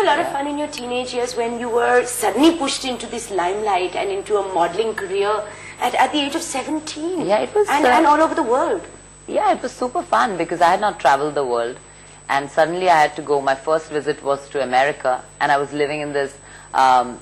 lot of fun in your teenage years when you were suddenly pushed into this limelight and into a modeling career at the age of 17. Yeah, it was... And all over the world. Yeah, it was super fun because I had not traveled the world. And suddenly I had to go. My first visit was to America. And I was living in this,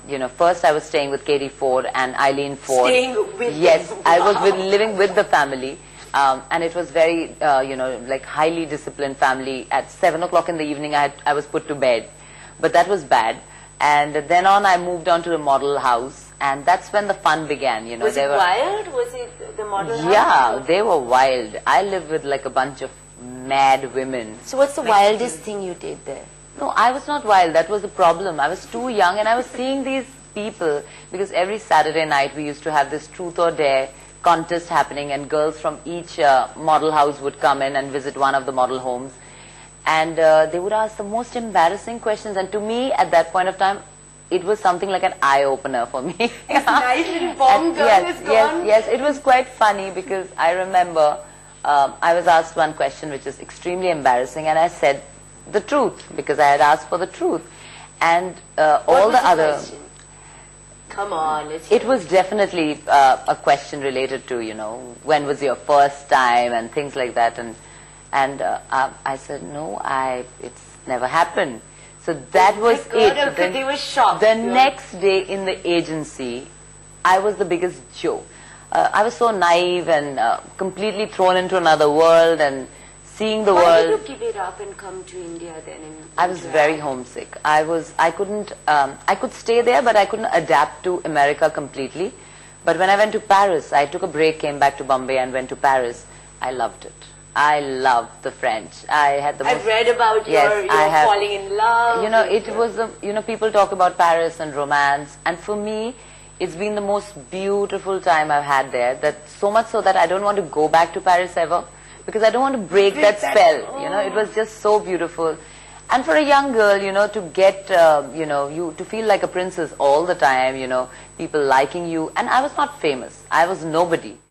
you know, first I was staying with Katie Ford and Eileen Ford. Staying with Yes, them. I was living with the family. And it was very, you know, like highly disciplined family. At 7 o'clock in the evening, I was put to bed. But that was bad. And then on, I moved on to the model house. And that's when the fun began, you know. Was it wild? Was it the model house? Yeah, they were wild. I lived with like a bunch of mad women. So what's the wildest thing you did there? No, I was not wild. That was the problem. I was too young and I was seeing these people because every Saturday night we used to have this truth or dare contest happening and girls from each model house would come in and visit one of the model homes. And they would ask the most embarrassing questions. And to me, at that point of time, it was something like an eye-opener for me. This nice little bomb girl is gone. Yes, it was quite funny because I remember I was asked one question which is extremely embarrassing and I said the truth because I had asked for the truth. And all the other... Question? Come on. It was definitely a question related to, you know, when was your first time and things like that. And I said, no, it's never happened. So that was it. Okay, they were shocked. The next day in the agency, I was the biggest joke. I was so naive and completely thrown into another world and seeing the world. Why did you give it up and come to India then? I was very homesick. I could stay there, but I couldn't adapt to America completely. But when I went to Paris, I took a break, came back to Bombay and went to Paris. I loved it. I loved the French. I had the most... I've read about your falling in love. You know, it was, you know, people talk about Paris and romance. And for me, it's been the most beautiful time I've had there. That so much so that I don't want to go back to Paris ever. Because I don't want to break that spell. You know, it was just so beautiful. And for a young girl, you know, to get, you know, to feel like a princess all the time, you know, people liking you. And I was not famous. I was nobody.